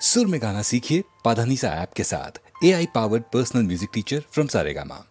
सुर में गाना सीखिए पाधानीसा ऐप के साथ। AI powered personal music teacher from Saregama.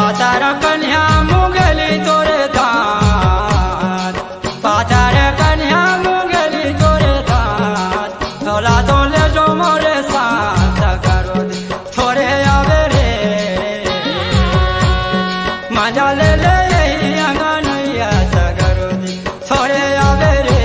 पातार कन्या मुगली तोरे दात पातार कन्या मुगली तोरे दात थोड़ा तोले जो मोरे साथ करो थोड़े आवे रे मजा ले ले अंगनैया सगरो थोड़े आवे रे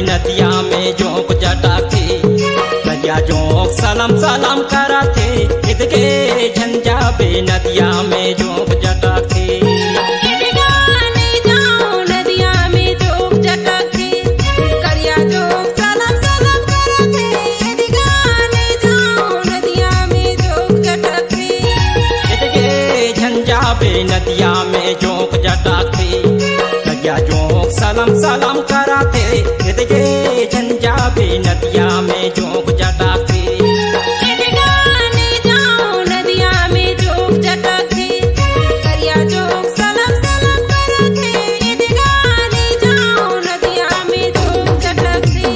नदिया में जोक जटाके नदिया जोक सलाम सलाम कराते इदके झंझा पे नदिया में जोक जटाके नदिया में जोक जटाके करिया जोक सलाम सलाम कराते नदिया में जोक जटाके इदके झंझा पे नदिया में जोक जटाके नदिया जोक सलाम सलाम कराते इदके झंझा पे नदिया में जोक जटाके नदिया में जोक जटाके करिया जोक सलाम सलाम कराते नदिया में जोक जटाके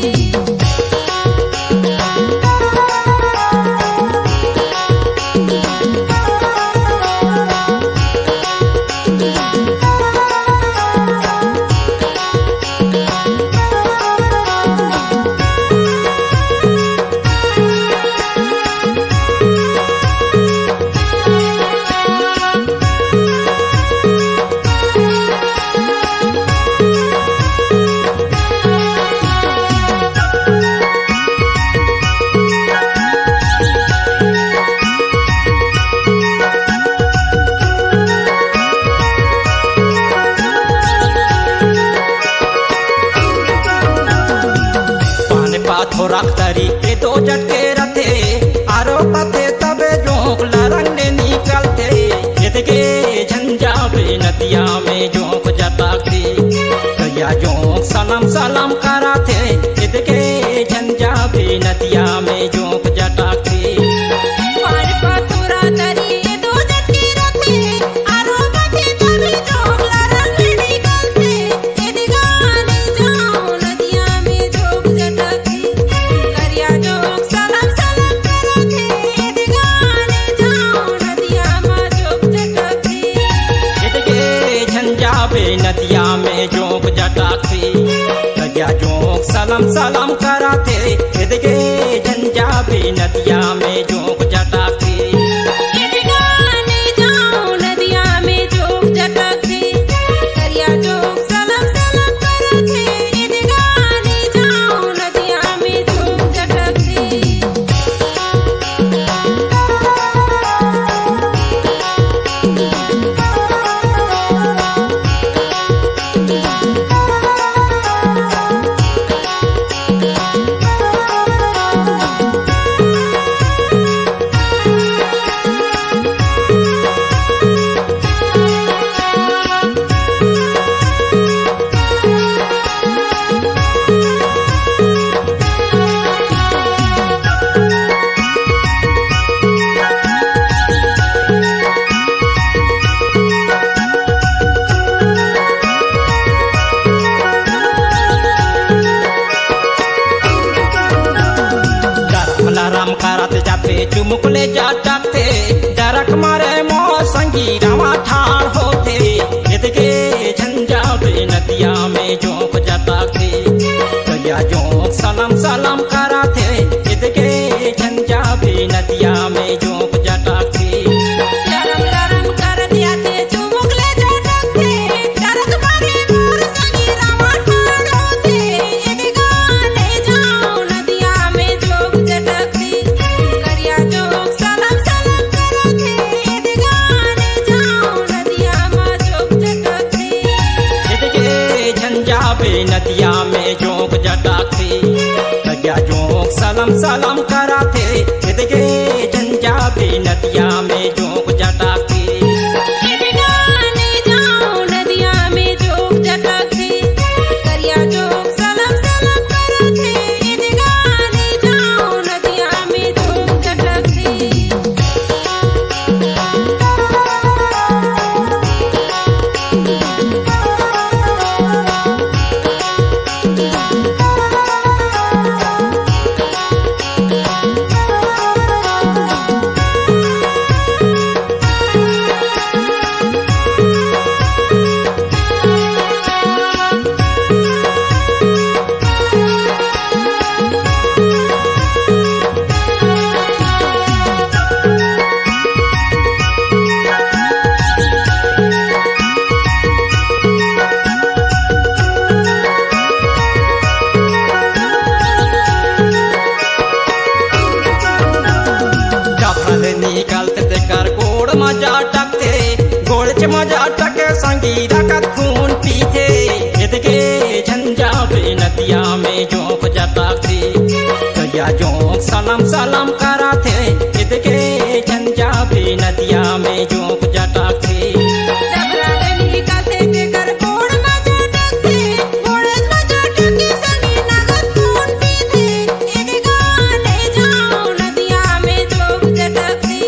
तरी के दो झटके रथे आरो पथे तबे जोक लरंगने निकलते इदके झंझा पे नदिया में जोक जटाके करिया जोक सलाम सलाम कराते इदके झंझा पे नदिया में जोक जटाके नदिया में जोक जटाके करिया जोक सलाम सलाम कराते इदके झंझा पे नदिया में जोक जटाके नदिया में जोक जटाके करिया जोक सलाम सलाम कराते नदिया में जोक जटाके संगी रामा ठाड़ होते इदके झंझा पे नदिया में जोंक जाता थे करिया जोंक सलाम सलाम करा थे इदके झंझा पे नदिया में जोंक जाता थे लरम लरम कर दिया ते चुमुक ले जाटक थे डरक मारे मोर संगी रामा ठाड़ होते इदगा ले जाओ नदिया में जोग जटक थे करिया जोग सलाम सलाम करा थे इदगा ले जाओ नदिया में जोग जटक थे इदके झंझा पे नदिया में जोंक जाता थे करिया जोंक सलाम सलाम करा थे इदके झंझा पे नदिया में जोंक जाता थे इदगा ले जाओ नदिया में जोग जटक थे करिया जोग सलाम सलाम करा थे इदगा ले जाओ नदिया में जोग जटक थे डफल निकलते ते कर गोड़ मजा टकते गोड़ च मजा टके संगी रकत खून पीते इदके झंझा पे नदिया में जोंक जाता थे करिया जोंक सलाम सलाम करा थे इदके झंझा पे नदिया में जोंक जाता थे डबरागनी काथे के कर गोड़ में जाटक थे गोड़ में जाटक के संगी नगद खून पीते इदगा ले जाओ नदिया में जोग जटक थे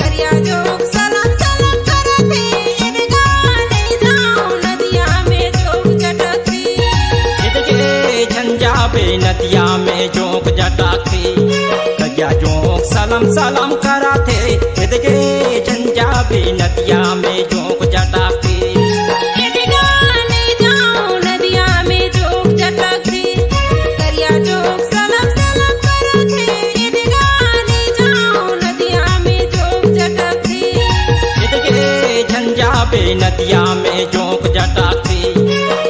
करिया जोग सलाम सलाम करा थे इदगा ले जाओ नदिया में जोग जटक थे इदके झंझा पे नदिया में जोंक जाता थे करिया जोंक सलाम सलाम करा थे इदके झंझा पे नदिया में जोंक जाता थे इदगा ले जाओ नदिया में जोग जटक थे करिया जोग सलाम सलाम करा थे इदगा ले जाओ नदिया में जोग जटक थे इदके झंझा पे नदिया में जोंक जाता थे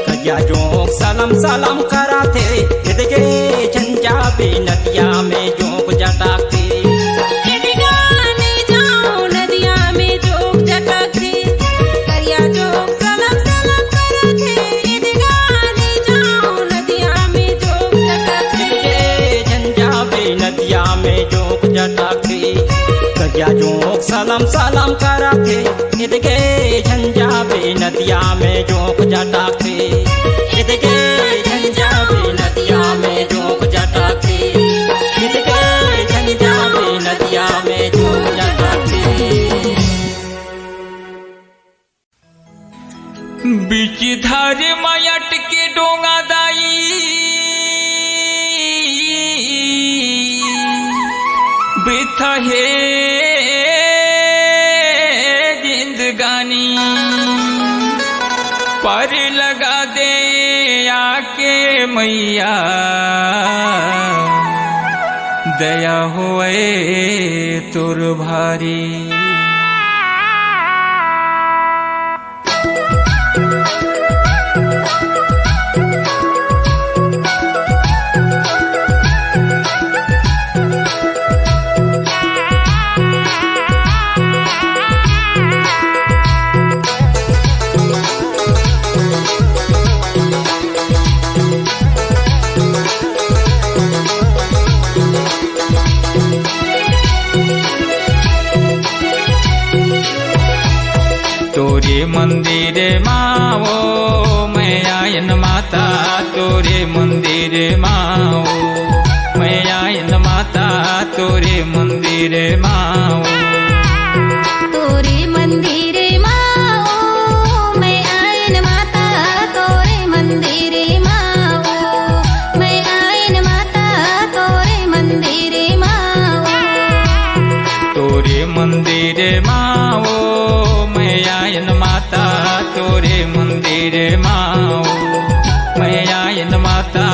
करिया जोंक सलाम सलाम करा थे इदके झंझा पे नदिया में जोंक जाता थे इदगा ले जाओ नदिया में जोग जटक थे करिया जोग सलाम सलाम करा थे इदगा ले जाओ नदिया में जोग जटक थे इदके झंझा पे नदिया में जोंक जाता थे करिया जोंक सलाम सलाम करा थे इदके झंझा पे नदिया में जोंक जाता थे इदके झंझा पे नदिया में जोंक जाता थे इदके झंझा पे नदिया में जोंक जाता थे बीच धार मायट के डोंगा दाई बिथा है जिंदगानी पर लगा दे आके मैया दया होए तुर भारी तोरे मंदिर माओ मैं आयन माता तोरे मंदिर माओ मैं आयन माता तोरे मंदिर माओ तोरे मंदिर माओ मैं आयन माता तोरे मंदिर माओ मैं आयन माता तोरे मंदिर माओ तोरे मंदिर माओ माओ मैं आयन माता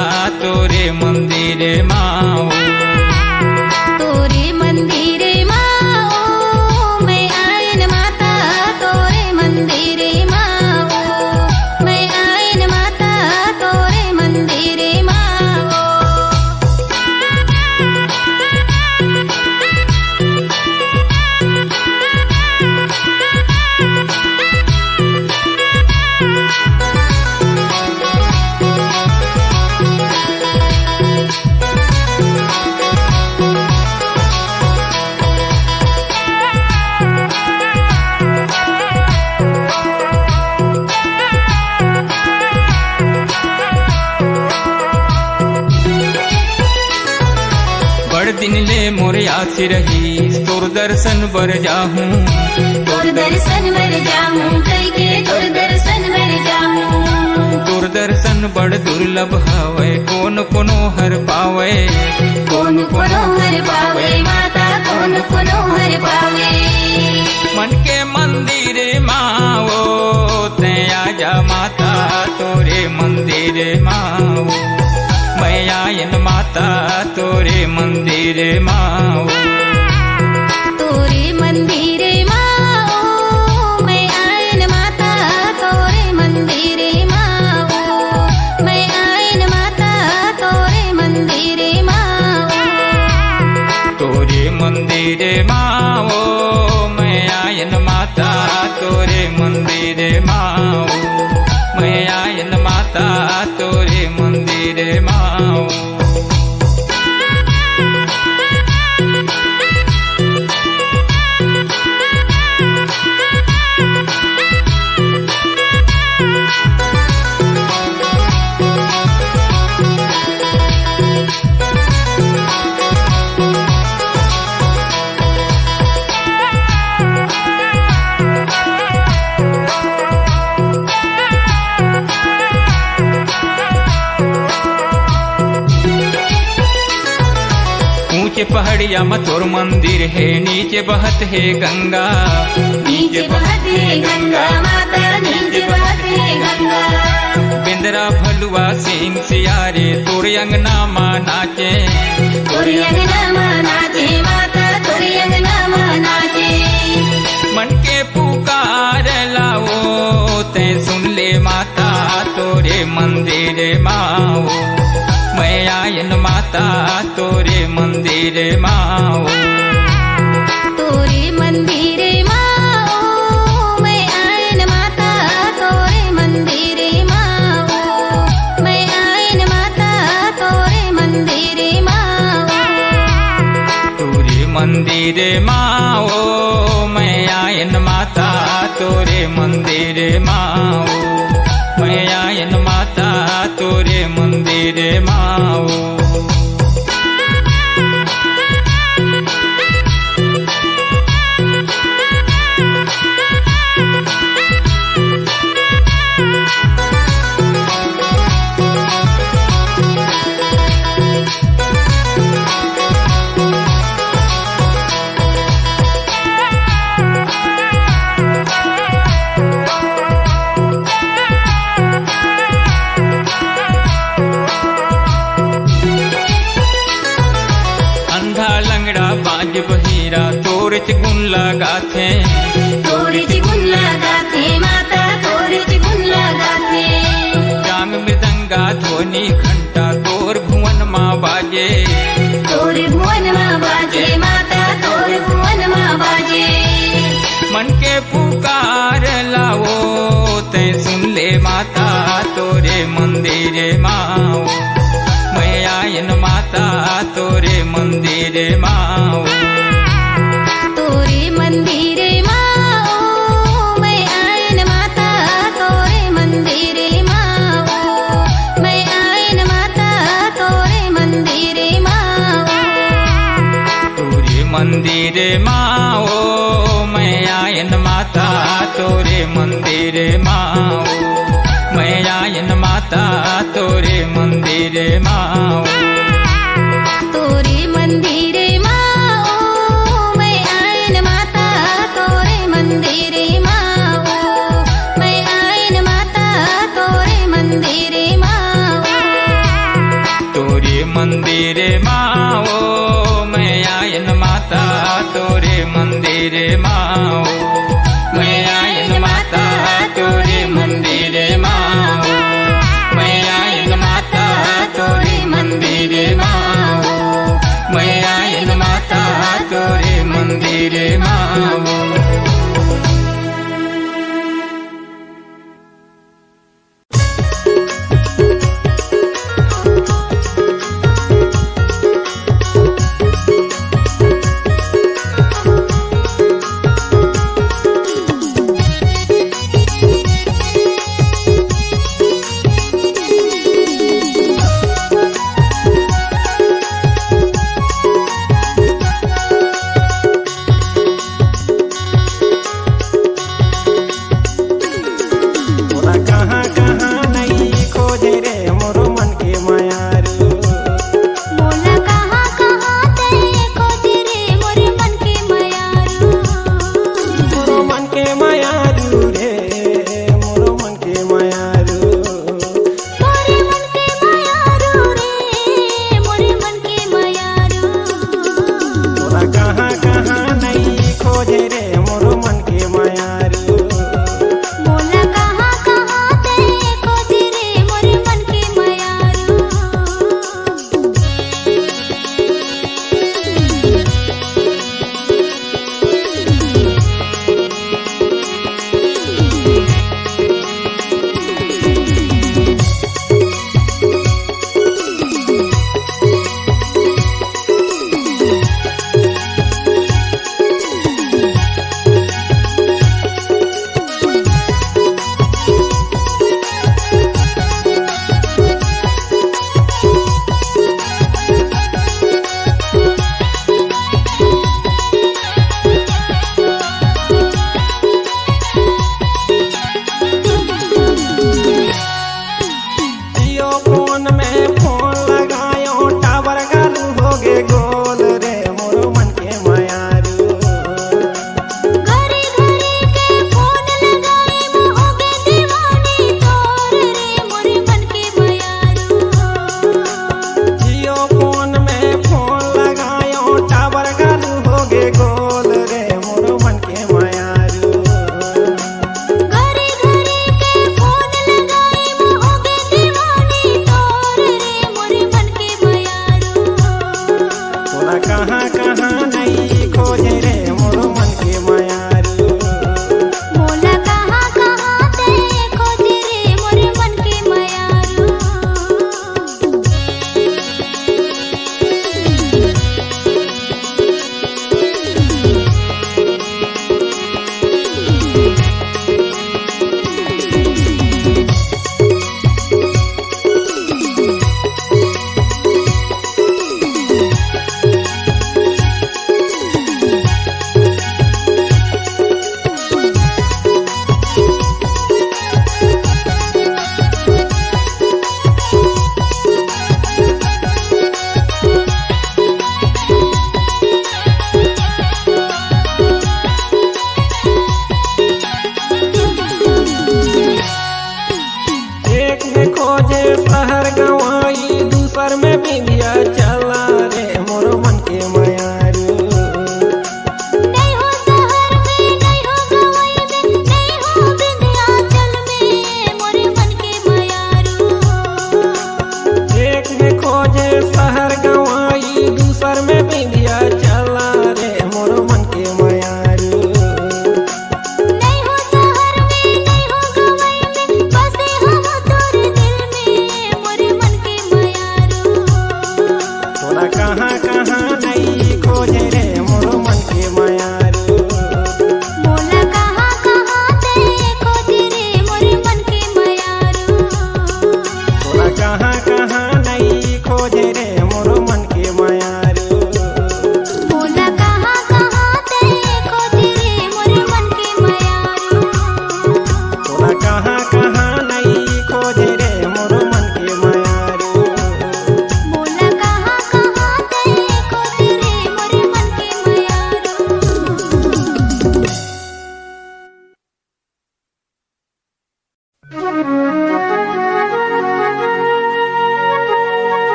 तोरे मंदिर माओ तोरे मंदिर माओ मैं आयन माता तोरे मंदिर माओ मैं आयन माता तोरे मंदिर माओ दिन ले मोरे आस रही तोर दर्शन बर जाहूं तोर दर्शन बर जाऊं कई के तोर दर्शन बर जाऊं तोर दर्शन बड़ दुर्लभ हवै कौन कोनो हर पावे कौन कोनो हर पावे माता कौन कोनो हर पावे मन के मंदिर माओ ते आजा माता तोरे मंदिर माओ मैं आयन माता तोरे मंदिर माओ तोरे मंदिर माओ मैं आयन माता तोरे मंदिर माओ मैं आयन माता तोरे मंदिर माओ तोरे मंदिर माओ मैं आयन माता तोरे मंदिर माओ मैं आयन माता तोरे मंदिर माओ ऊंचे पहाड़िया में तोर मंदिर है नीचे बहत है गंगा नीचे बहत है गंगा माता नीचे बहत है गंगा बिंदरा भलुआ सिंह सियारे तोर अंगना माँ नाचे तोरे अंगना माँ नाचे माता तोरे अंगना माँ नाचे मन के पुकार लाओ ते सुन ले माता तोरे मंदिर माओ मैं आयन माता तोरे मंदिर माओ तोरे मंदिर माओ मैं आयन माता तोरे मंदिर माओ मैं आयन माता तोरे मंदिर माओ तोरे मंदिर माओ मैं आयन माता तोरे मंदिर माओ मैं आयन माता तोरे मंदिर माओ बाज बहिरा तोर च गुण लगाथे तोरे च गुण लगाथे माता तोरे च गुण लगाथे जांग मृदंगा ध्वनि घंटा तोर भुवन माँ बाजे तोरे भुवन माँ बाजे माता तोरे भुवन माँ बाजे मन के पुकार लाओ ते सुन ले माता तोरे मंदिर माओ मैं आयन माता तोरे मंदिर माओ तोरे मंदिर माओ मैं आयन माता तोरे मंदिर माओ मैं आयन माता तोरे मंदिर माओ तोरे मंदिर माओ मैं आयन माता तोरे मंदिर माओ मैं आयन माता तोरे मंदिर माओ तोरे मंदिर माओ मैं आयन माता तोरे मंदिर माओ मैं आयन माता तोरे मंदिरे माओ तोरे मंदिरे माओ मैं आयन माता तोरे मंदिरे माओ मैं आयन माता तोरे मंदिरे माओ मैं आयन माता तोरे मंदिरे माओ मैं आयन माता तोरे मंदिरे माओ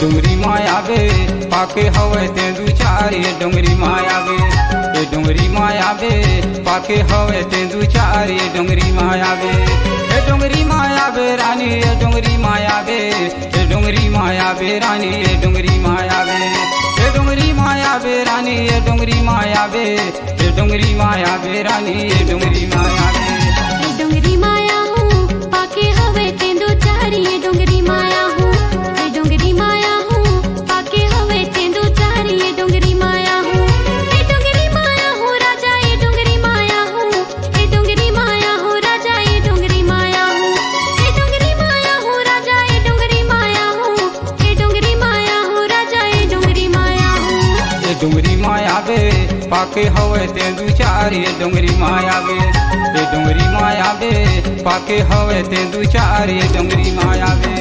डुंगरी माया बे पाके हवे ते दू चार ये डुंगरी माया बे ये डुंगरी माया बे पाके हवे ते दू चार ये डुंगरी माया बे ये डुंगरी माया बे रानी ये डुंगरी माया बे ये डुंगरी माया बे रानी ये डुंगरी माया बे ये डुंगरी माया बे रानी ये डुंगरी माया बे ये डुंगरी माया बे रानी ये डुंगरी माया बे ये डुंगरी माया हूँ पाके हवे ते दो चार ये डुंगरी माया हूँ ये डुंगरी माया हूँ पाके हवे ते दो चार ये डुंगरी माया हूँ ये डुंगरी माया हूँ राजा ये डुंगरी माया हूँ ये डुंगरी माया हूँ राजा ये डुंगरी माया हूँ ये डुंगरी माया हूँ राजा ये डुंगरी माया हूँ ये डुंगरी माया हूँ राजा ये डुंगरी माया हूँ ये डुंगरी माया बे पाके हवे ते दू चार ये डुंगरी माया बे ये डुंगरी माया बे पाके हवे ते दू चार ये डुंगरी माया बे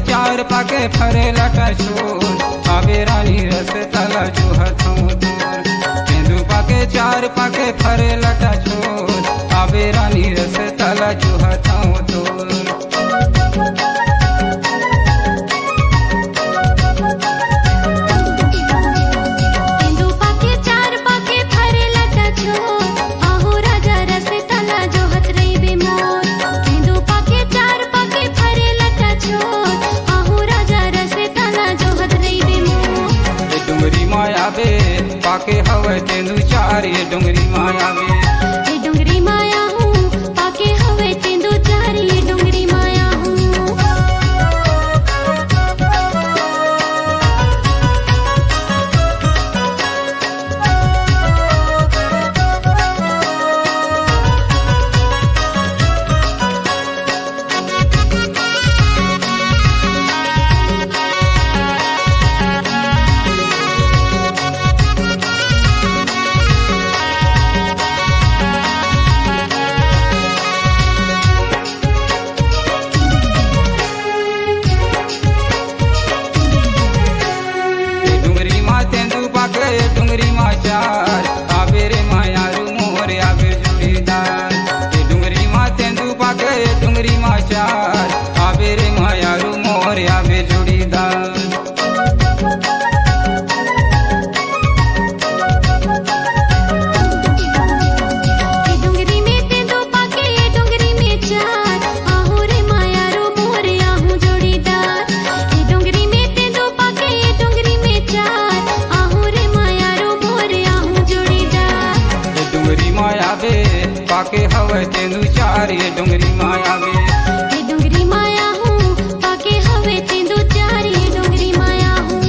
चार पाके फरे लटा छोर आवे रानी रस तला जो हथों दूर तेंदू पाके चार पाके फरे लटा छोर आवे रानी रस तला जो हथों दूर तेंदू पाके चार पाके फरे लटा छोर आहो राजा रस तला जो हथ रही बेमोर तेंदू पाके चार पाके फरे लटा छोर डुंगरी माया बे पाके हवे ते दू चार ये डुंगरी माया बे ये डुंगरी माया हूँ पाके हवे ते दो चार ये डुंगरी माया हूँ डुंगरी मा चार आवे रे माया रू मोर आवे जोड़ीदार ये डुंगरी मा तेंदू पाके डुंगरी मा चार आवे रे माया रू मोर आवे जोड़ीदार पाके हवे ते दू चार ये डुंगरी माया बे ये डुंगरी माया हूँ पाके हवे ते दो चार ये डुंगरी माया हूँ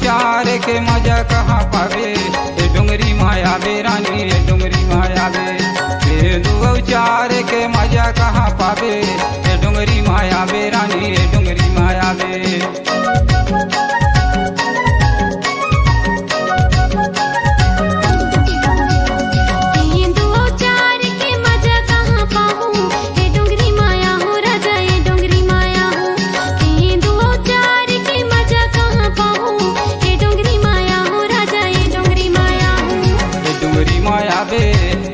चार के मजा कहाँ पावे ये डुंगरी माया बे रानी ये डुंगरी माया बे दू चार के मजा कहाँ पावे ये डुंगरी माया बे रानी ये डुंगरी माया बे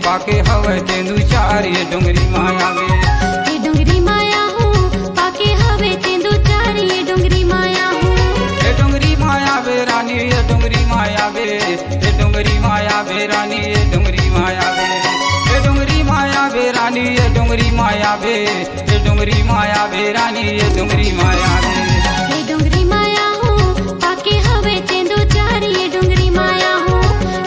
पाके हवे ते दू चार ये डुंगरी माया बे ये डुंगरी माया हूँ पाके हवे ते दो चार ये डुंगरी माया हूँ ये डुंगरी माया बे रानी ये डुंगरी माया बे ए डोंगरी माया वे रानी ए डोंगरी माया वे ए डोंगरी माया वे रानी ए डोंगरी माया वे ए डोंगरी माया वे रानी ए डोंगरी माया वे ये डोंगरी माया हूँ पाके हवे तेंदो चारी ये डोंगरी माया हूँ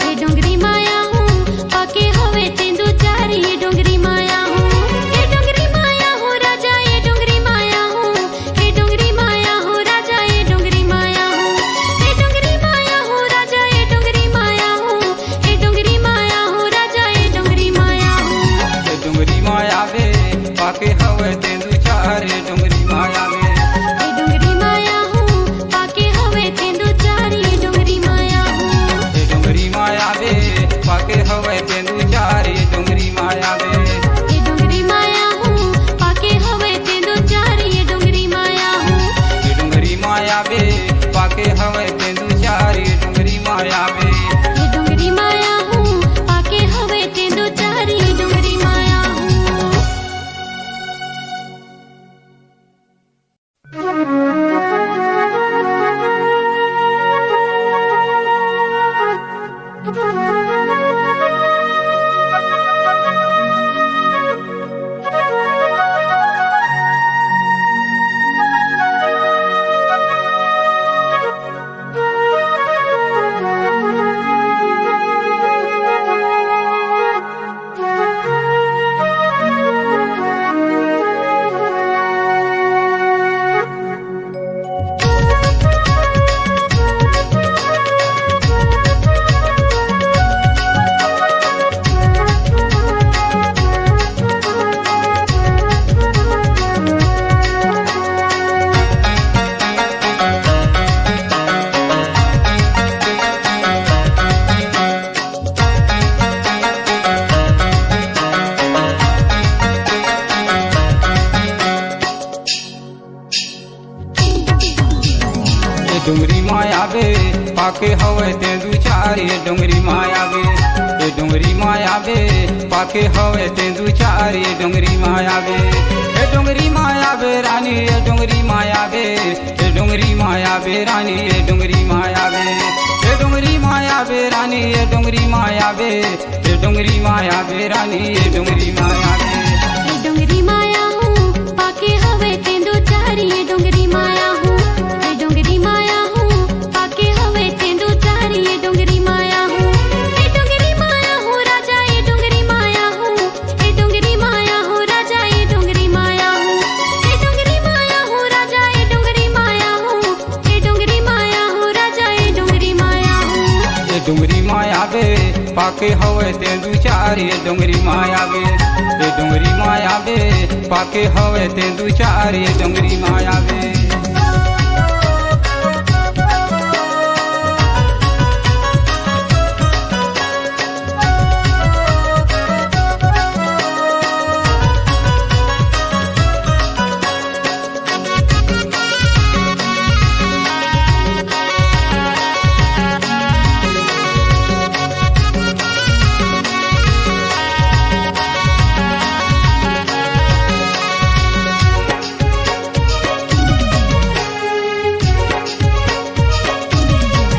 ये डोंगरी माया हूँ पाके हवे तेंदो चारी ये डोंगरी माया हूँ ये डोंगरी माया हूँ राजा ये डोंगरी माया हूँ ये डोंगरी माया हूँ राजा ये डोंगरी माया हूँ ये डोंगरी माया हूँ राजा ये डोंगरी माया हूँ ये डोंगरी माया हूँ राजा ये डोंगरी माया हूँ ए डोंगरी माया वे पाके हवे तेंदु चार ए डोंगरी माया वे ये डोंगरी माया हूँ पाके हवे तेंदो चारी ये डोंगरी माया हूँ ए डोंगरी माया वे पाके हवे तेंदु चार ए डोंगरी माया वे ये डोंगरी माया हूँ पाके हवे तेंदो चारी ये डोंगरी माया हूँ ए डोंगरी माया वे पाके हवे तेंदु चार ए डोंगरी माया वे ये डोंगरी माया हूँ पाके हवे तेंदो चारी ये डोंगरी माया हूँ ए डोंगरी माया वे पाके हवे तेंदु चार ए डोंगरी माया वे ए डोंगरी माया वे पाके हवे तेंदु चार ए डोंगरी माया वे ए डोंगरी माया वे रानी ए डोंगरी माया वे ए डोंगरी माया वे रानी ए डोंगरी माया वे ए डोंगरी माया वे रानी ए डोंगरी माया वे ए डोंगरी माया वे रानी ए डोंगरी माया वे ये डोंगरी माया हूँ पाके हवे तेंदो चारी ये डोंगरी माया हूँ ये डोंगरी माया हूँ पाके हवे तेंदो चारी ये डोंगरी माया हूँ ये डोंगरी माया हूँ राजा ये डोंगरी माया हूँ ये डोंगरी माया हूँ राजा ये डोंगरी माया हूँ ये डोंगरी माया हूँ राजा ये डोंगरी माया हूँ ये डोंगरी माया हूँ राजा ये डोंगरी माया हूँ ए डोंगरी माया वे पाके हवे तेंदु चार ए डोंगरी माया वे ए डोंगरी माया वे पाके हवे तेंदु चार ए डोंगरी माया वे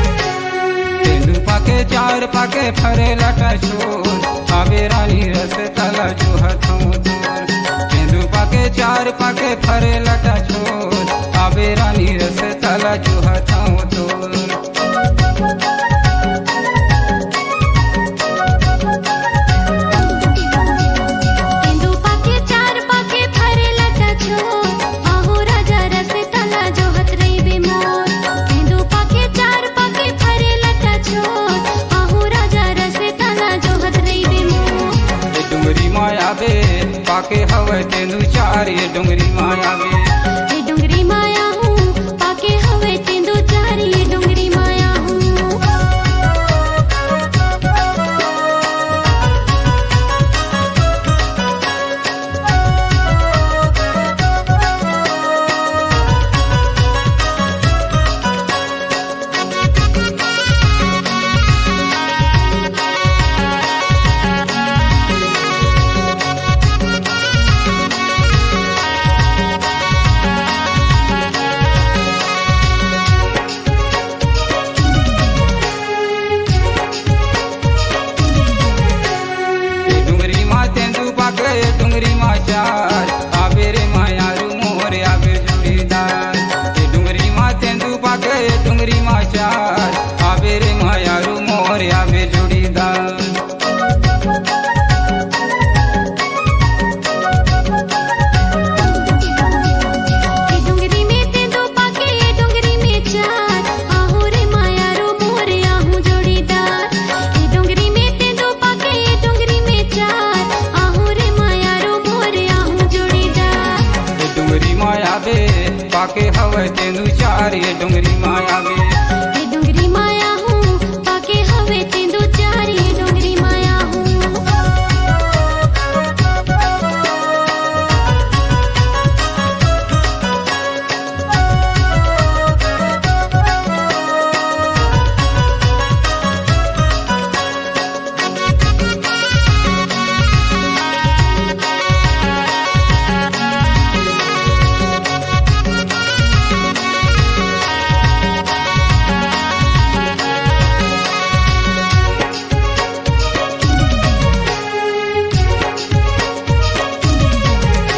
तेंदु पाके चार पाके फरे लटा छोर आवे रानी रस तला जो हथों दूर तेंदु पाके चार पाके फरे लटा छोर आवे रानी रस तला जो हथों दूर तेंदु पाके चार पाके फरे लटा छोर आहो राजा रस तला जो हथ रही बेमोर तेंदु पाके चार पाके फरे लटा छोर आहो राजा रस तला जो हथ रही बेमोर ए डोंगरी माया वे पाके हवे तेंदु चार ए डोंगरी माया वे ये डोंगरी माया हूँ पाके हवे तेंदो चारी ये डोंगरी माया हूँ पाके हवे तेंदू चार ये डोंगरी माया वे ये डोंगरी माया हूँ पाके हवे तेंदू चार ये डोंगरी माया हूँ।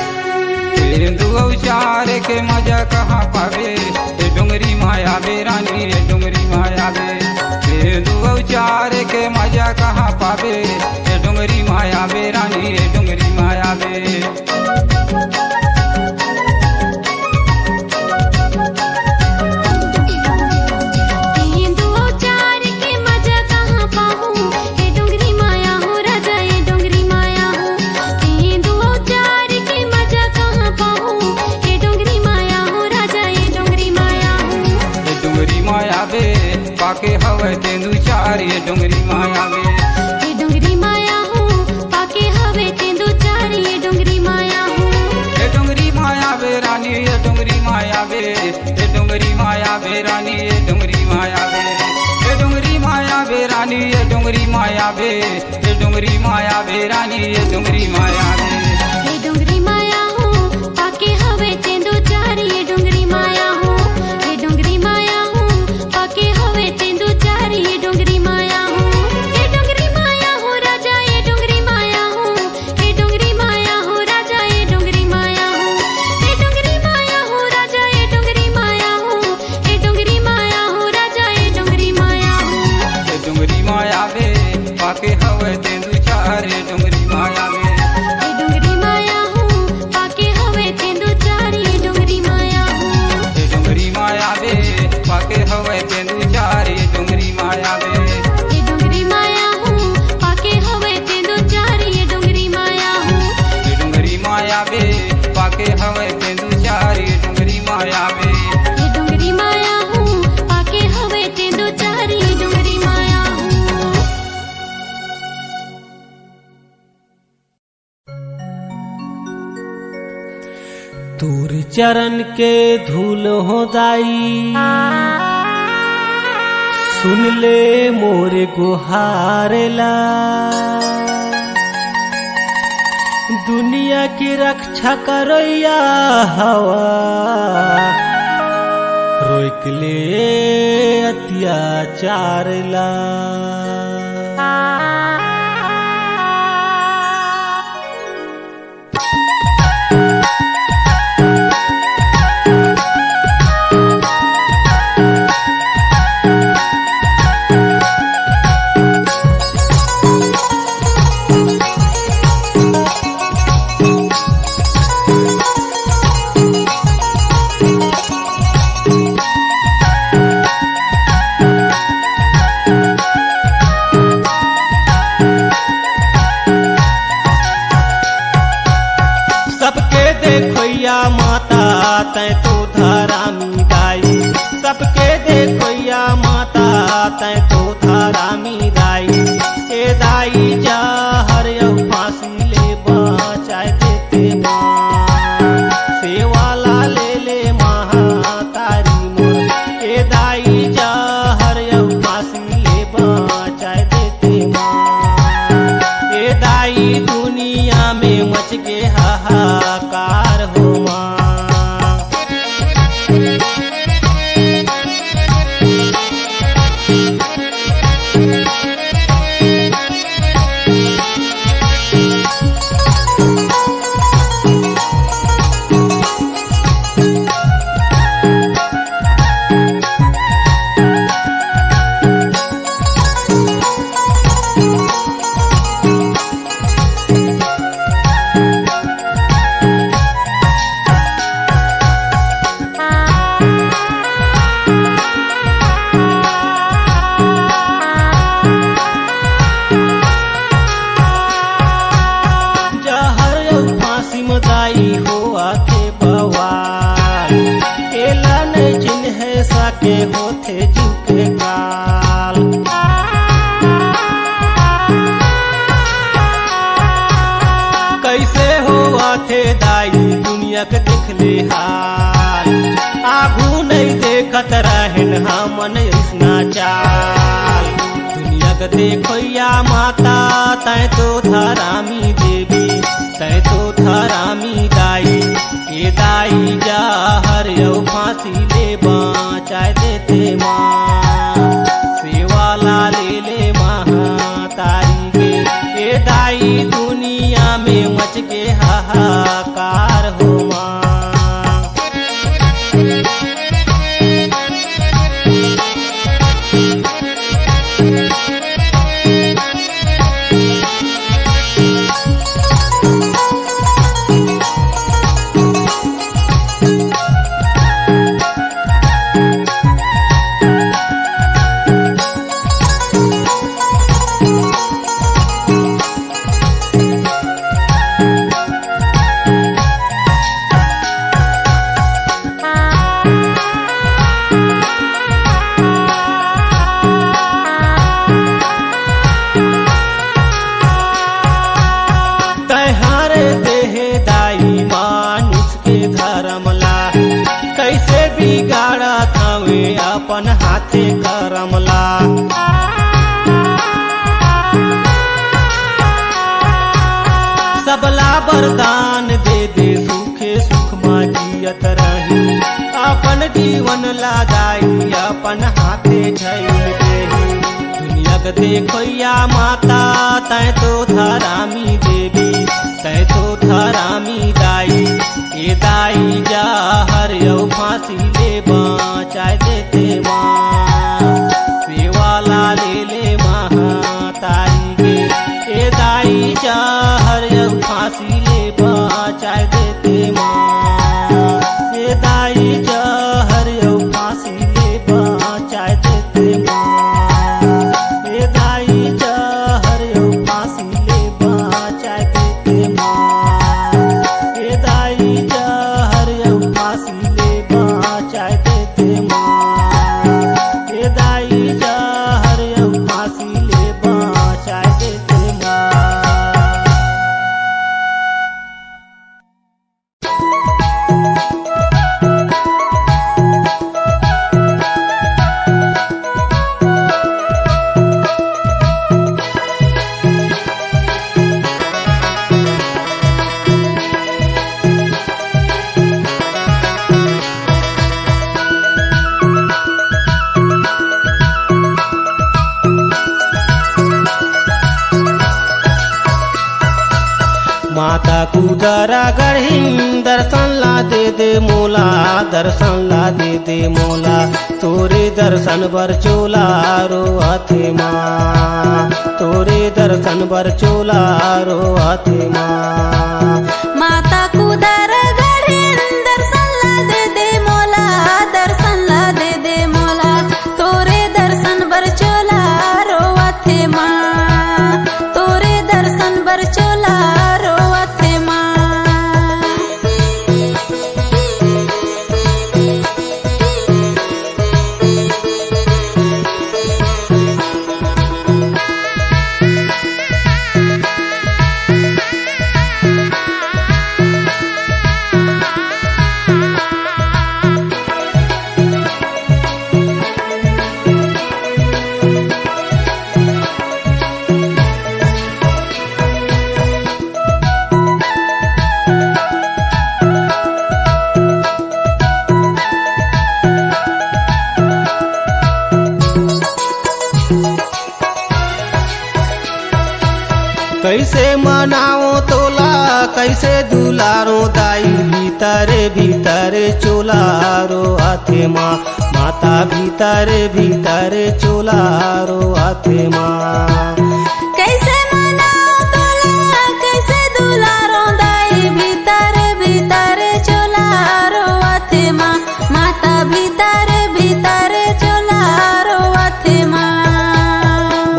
तेंदू चार के मजा कहाँ पावे ये डोंगरी माया वे रानी ये डोंगरी माया वे तेंदू चार के मजा कहाँ पावे ये डोंगरी माया वे रानी ये डोंगरी माया वे तेंदू चार के मजा कहाँ पाऊँ ये डोंगरी माया हूँ राजा ये डोंगरी माया हूँ। तेंदू चार के मजा कहाँ पाऊँ ये डोंगरी माया हूँ राजा ये डोंगरी माया हूँ। ये डोंगरी माया वे पाके हवे तेंदू चार ये डोंगरी माया वे ये डोंगरी माया हूँ पाके हवे तेंदू चार ये डोंगरी माया हूँ। ये डोंगरी माया वे रानी ये डोंगरी माया वे ये डोंगरी माया वे रानी ये डोंगरी माया वे ये डोंगरी माया वे रानी ये डोंगरी माया वे ये डोंगरी माया वे रानी ये डोंगरी माया वे ये डोंगरी माया हूँ पाके हवे तेंदू चार ये डोंगरी माया हूँ। ये डोंगरी माया हूँ पाके हवे तेंदू चार ये डोंगरी माया हूँ। ये डोंगरी माया हूँ राजा ये डोंगरी माया हूँ। ये डोंगरी माया हूँ राजा ये डोंगरी माया हूँ। ये डोंगरी माया हूँ राजा ये डोंगरी माया हूँ। ये डोंगरी माया हूँ राजा ये डोंगरी माया हूँ। ये डोंगरी माया वे पाके हवे तेंदू चार ये डोंगरी माया वे ये डोंगरी माया हूँ पाके हवे तेंदू चार ये डोंगरी माया हूँ। ये डोंगरी माया वे पाके हवे तेंदू चार ये डोंगरी माया वे ये डोंगरी माया हूँ पाके हवे तेंदू चार ये डोंगरी माया हूँ। ये डोंगरी माया वे पाके हवे तेंदू चार ये डोंगरी माया वे ये डोंगरी माया हूँ पाके हवे तेंदू चार ये डोंगरी माया हूँ। तोर चरण के धूल हो दाई सुन ले मोर गुहारला दुनिया की रक्षा करैया हवा रोक ले अत्याचार ला। सबके देखोया माता तै तो धारामी दाई। सबके देखोया माता तै तो धारामी दाई। ए दाई जा हर यौ फांसी ले बचाए देते माँ सेवाला ले ले महातारी मोर। ए दाई जा हर यौ फांसी ले बचाए देते माँ। ए दाई दुनिया में मच के हाहाकार हो माँ। दुनिया के देख ले हाल आगू नहीं देखत रहन हमन ऐसना चाल दुनिया के देखोया माता तै तो धरामी देवी तै तो धरामी दाई ये दाई जा हर यौ फांसी ले बाँचाए देते माँ सेवाला ले महातारी गे ये दाई दुनिया में मच के हाहाकार हो माँ अपन हाथे करमला सबला वरदान दे दे सुखे सुख माँ जियत रही अपन जीवन लगाई अपन हाथे झैल देही दुनिया के देखोया माता तै तो धरामी देवी तै तो धरामी दाई ये दाई जा हर यौ फांसी ले बाँचाए देते माँ सेवाला ले महातारी गे ये दाई जा हर यौ फांसी ले बाँचाए देते माँ ये दाई जा हर यौ फांसी ले बाँचाए देते माँ ये दाई जा हर यौ फांसी ले बाँचाए देते माँ ये दाई जा हर यौ फांसी ले बाँचाए देते माँ ये दाई जा हर यौ फांसी ले बाँचाए देते माँ माता कुदरा गढ़ी दर्शन ला दे मोला दर्शन ला दे मोला तोरे दर्शन बर चोला रो हाथे माँ तोरे दर्शन बर चोला रो हाथे माँ माता कुदर गढ़ी दर्शन ला दे मोला दर्शन ला दे मोला तोरे दर्शन बर चोला रोवथे माँ तोरे दर्शन बर चोला रोवथे माँ कैसे मनाओ तोला कैसे दुलारो दाई भीतरे भीतरे चोलारो हाथे माँ माता भीतरे भीतरे चोलारो हाथे माँ कैसे मनाओ तोला कैसे दुलारो दाई भीतर भीतर चोलारो अथे माँ माता भीतर भीतर चोलारो अथे माँ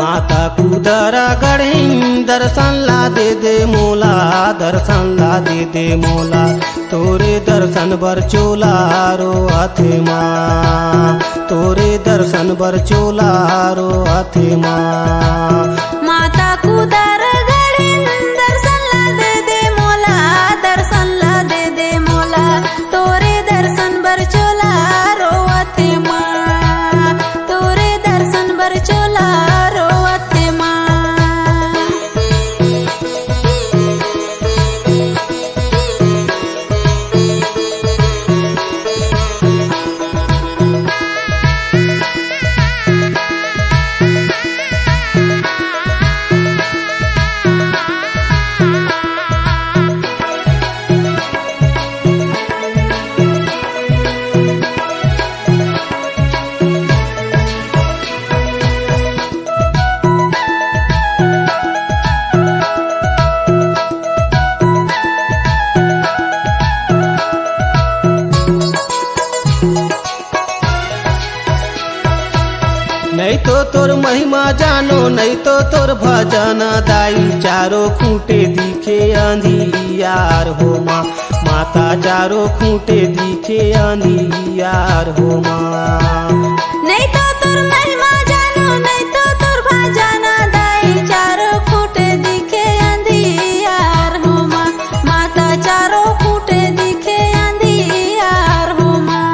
माता कुदरा गढ़ी दर्शन ला दे मोला दर्शन ला दे मोला तोरे दर्शन बर चोलारो हाथे माँ तोरे दर्शन बर चोलारो हाथे माँ माता कुदर गढ़ी दर्शन ला दे मोला दर्शन ला दे मोला तोर महिमा जानो नहीं तो तोर भजन दाई। चारों खूंटे दिखे अंधियार हो माँ, माता चारों खूंटे दिखे अंधियार हो माँ। नहीं तो तुर महिमा जानो नहीं तो तुर भजन दाई। चारों खूंटे दिखे अंधियार हो माँ, माता चारों खूंटे दिखे अंधियार हो माँ।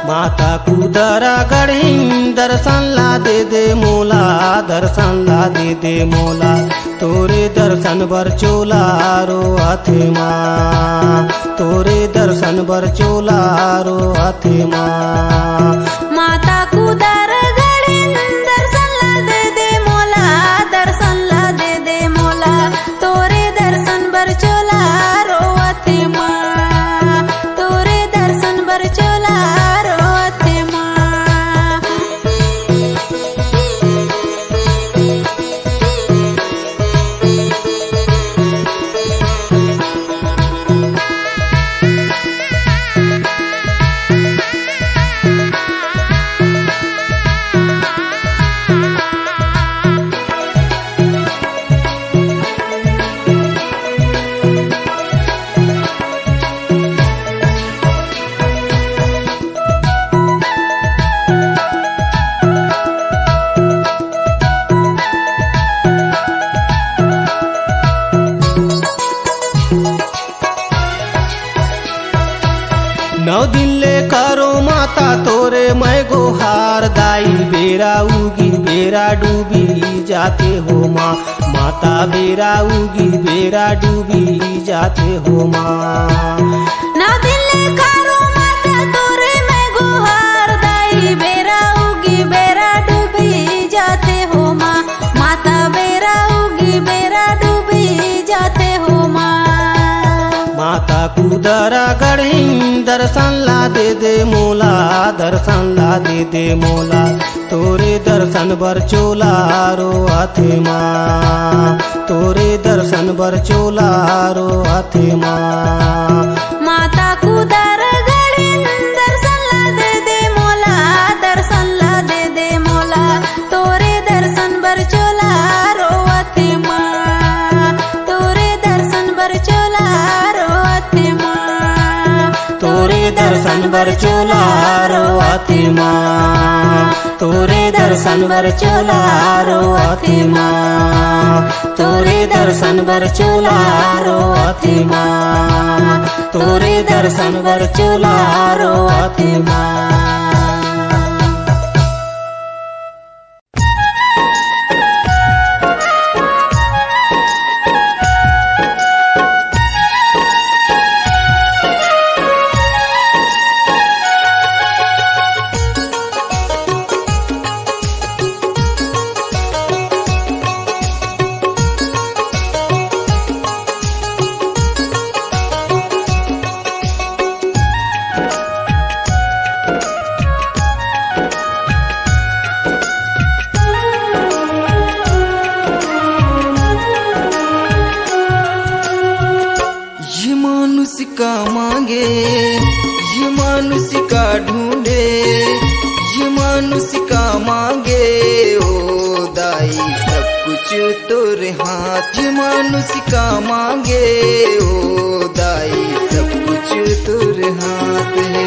माता कुदरा गढ़ी दर्शन ला दे मोला, दर्शन ला दे मोला। तोरे दर्शन बर चोला रो हाथे माँ, तोरे दर्शन बर चोला रो हाथे माँ। माता कुदर गड़ी दर्शन ला दे मोला, दर्शन ला दे मोला। तोरे दर्शन बर चोला रोवथे माँ, तोरे दर्शन बर चोला रोवथे माँ। नौ दिन ले करो माता तोरे मैं गोहार दाई। बेरा उगी बेरा डूबी जाते हो माँ, माता बेरा उगी बेरा डूबी जाते हो माँ। ना दिल खारो माता तोरे मैं गुहार दाई। बेरा उगी बेरा डूबी जाते हो माँ, माता बेरा उगी बेरा डूबी जाते हो माँ। माता कुदरा गढ़ी दर्शन ला दे मोला, दर्शन ला दे मोला। तोरे दर्शन बर चोला रो हाथे माँ, तोरे दर्शन बर चोला रो हाथे माँ। माता कुदर गड़ी दर्शन ला दे मोला, दर्शन ला दे मोला। तोरे दर्शन बर चोला रोवथे माँ, तोरे दर्शन बर चोला रोवथे माँ। तोरे दर्शन बर चोला रो हाथे माँ, तोरे दर्शन बर चोला रो हाथे माँ। तोरे दर्शन बर चोला रो हाथे माँ, तोरे दर्शन बर चोला रो हाथे माँ। का मांगे ये मानुष का ढूंढे, ये मानुष का मांगे ओ दाई सब कुछ तोरे हाथ। ये मानुष का मांगे ओ दाई सब कुछ तोरे हाथ है।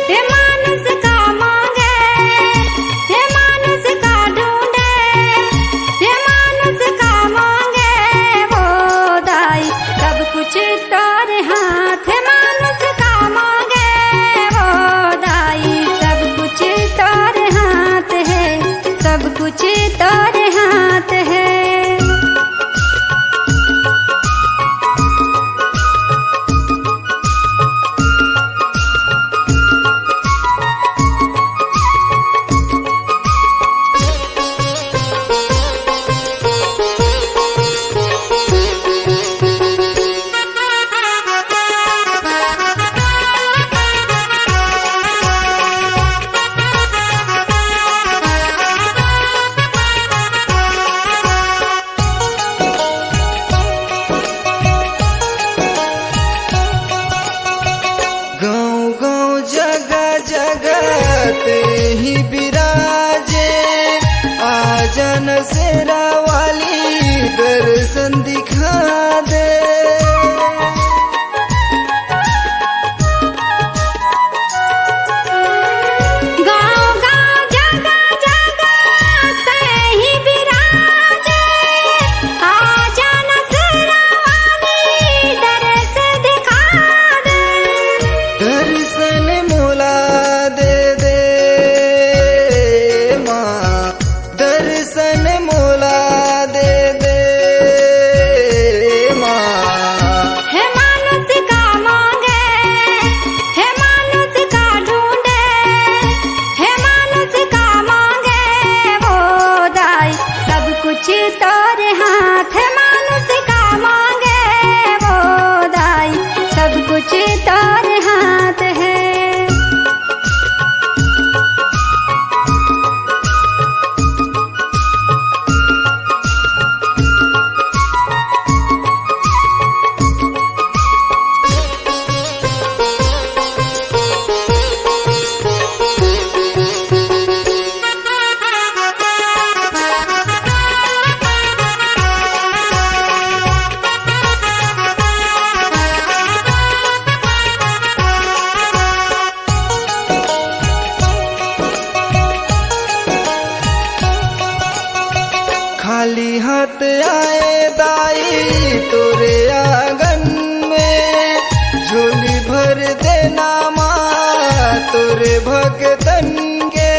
हे मानुष का मांगे, हे मानुष का ढूंढे, हे मानुष का मांगे वो दाई सब कुछ तोरे हाथ। हे मानुष का मांगे वो दाई सब कुछ तोरे हाथ है, सब कुछ तोरे हाथ है। शेरा वाली दर्शन दिखा दे। गाँव गाँव जगह जगह कहीं विराजे, आजा नजरा वाली दर्श दिखा दे। दर्शन मोला दे दे माँ, दर्शन मोला दे दे माँ। है मानुष का मांगे, है मानुष का ढूंढे, है मानुष का मांगे वो दाई, सब कुछ तोरे हाथ। है मानुष का मांगे वो दाई, सब कुछ तोरे हाथ है। खाली हाथ आए दाई तोरे आंगन में, झोली भर देना माँ तोरे भगतन के।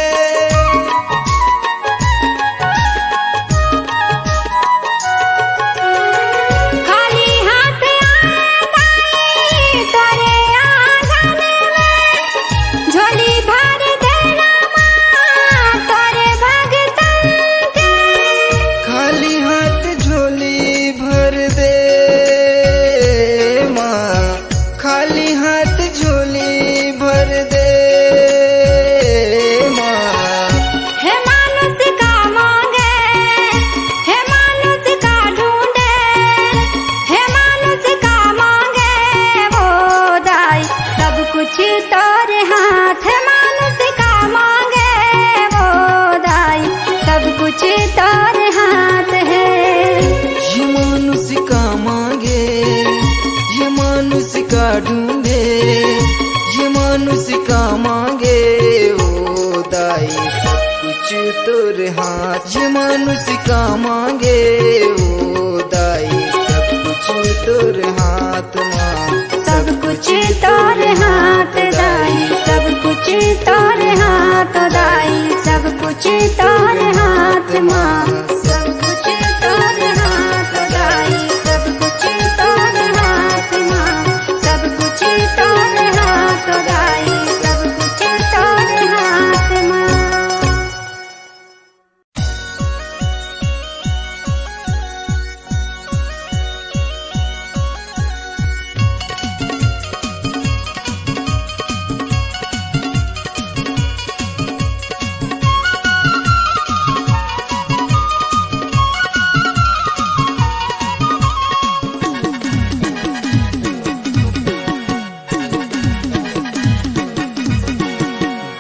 खाली हाथ आए दाई तोरे आंगन में, झोली भर देना माँ तोरे भगतन के। खाली हाथ झोली भर दे माँ, खाली हाथ झोली भर दे माँ। है मानुष का मांगे, है मानुष का ढूंढे, है मानुष का मांगे वो दाई, सब कुछ तोरे हाथ। है मानुष का मांगे वो दाई, सब कुछ तोरे हाथ है। ये मानुष का मांगे, ये मानुष का ढूंढे, ये मानुष का मांगे ओ दाई, सब कुछ तोरे हाथ। ये मानुष का मांगे ओ दाई, सब कुछ तोरे हाथ माँ। सब कुछ तोरे हाथ दाई, सब कुछ तोरे हाथ दाई, सब कुछ तोरे हाथ माँ। सब कुछ तोरे हाथ दाई, सब कुछ तोरे हाथ माँ। सब कुछ तोरे हाथ दाई, सब कुछ तोरे हाथ माँ।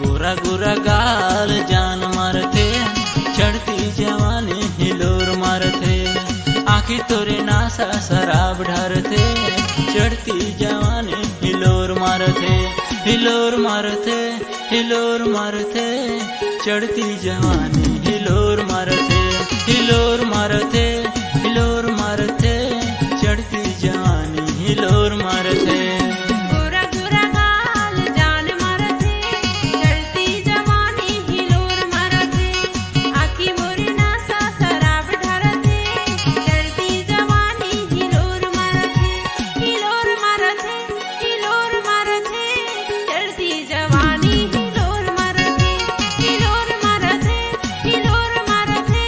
गोरा गोरा गाल जान मारते, चढ़ती जवानी हिलोर मारते, आखी तोरे नासा शराब ढारते, चढ़ती जवानी हिलोर मारते, हिलोर मारते, हिलोर मारते, चढ़ती जवानी हिलोर मारते, हिलोर मारते, हिलोर मारते, चढ़ती जवानी हिलोर मारते। गोरा गोरा गाल जान मारते, चढ़ती जवानी हिलोर मारते, आखी मोरी नासा शराब ढारते, चढ़ती जवानी हिलोर मारते, हिलोर मारते, हिलोर मारते, चढ़ती जवानी हिलोर मारते, हिलोर मारते, हिलोर मारते,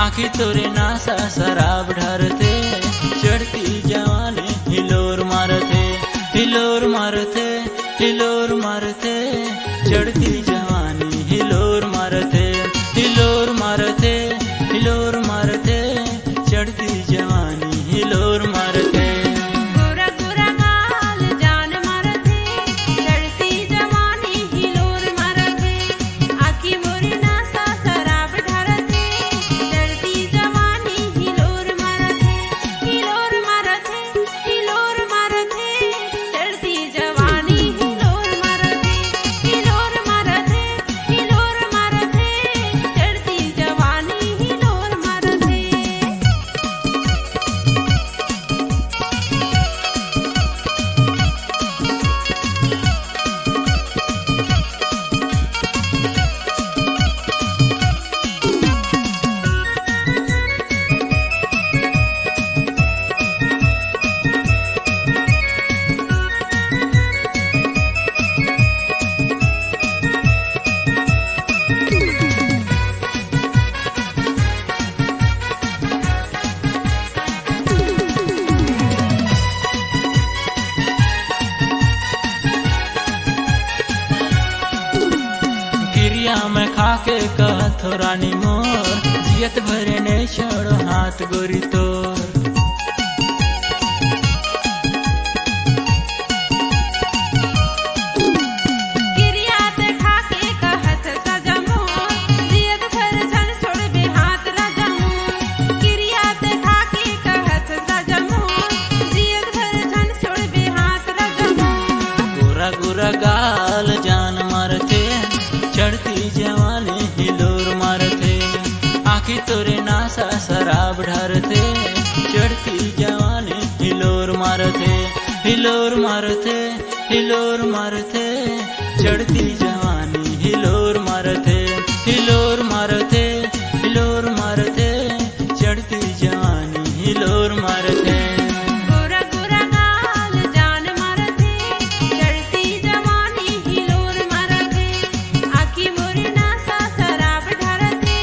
आखी तोरे नासा शराब ढारते चढ़ती जवानी हिलोर मारते हिलोर मारते हिलोर मारते चढ़ती जवानी हिलोर मारते हिलोर मारते हिलोर मारते चढ़ती जवानी हिलोर मारते गोरा गोरा गाल जान मारते चढ़ती जवानी हिलोर मारते आखी मोरी नासा शराब ढारते चढ़ती जवानी हिलोर मारते हिलोर मारते हिलोर मारते चढ़ती जवानी हिलोर मारते हिलोर मारते हिलोर मारते चढ़ती जवानी हिलोर मारते गिरिया में खाके कहत हो रानी मोर जियत भरे ने छोड़ो हाथ गोरी तोर गिरिया ते खाके कहत सजा मोर जियत भर जन छोड़बे हाथ राजा मोर गिरिया ते खाके कहत सजा मोर जियत भर जन छोड़बे हाथ राजा मोर गोरा गोरा गाल जान मारते चढ़ती जवानी हिलोर मारते आखी तोरे नासा शराब ढारते चढ़ती जवानी हिलोर मारते हिलोर मारते हिलोर मारते चढ़ती जवानी हिलोर मारते हिलोर मारते हिलोर मारते चढ़ती जवानी हिलोर मारते गोरा गोरा गाल जान मारते चढ़ती जवानी हिलोर मारते आखी मोरी नासा शराब ढारते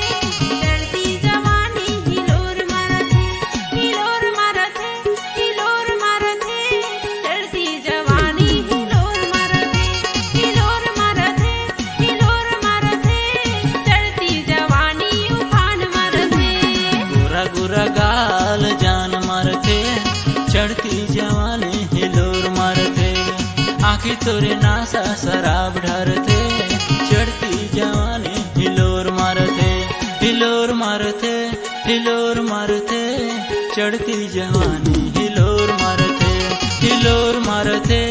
चढ़ती जवानी हिलोर मारते हिलोर मारते हिलोर मारते चढ़ती जवानी हिलोर मारते हिलोर मारते हिलोर मारते चढ़ती जवानी उफान मारते गोरा गोरा गाल जान मारते चढ़ती जवानी हिलोर मारते आखी तोरे नासा शराब ढारते चढ़ती जवानी हिलोर मारते हिलोर मारते हिलोर मारते चढ़ती जवानी हिलोर मारते हिलोर मारते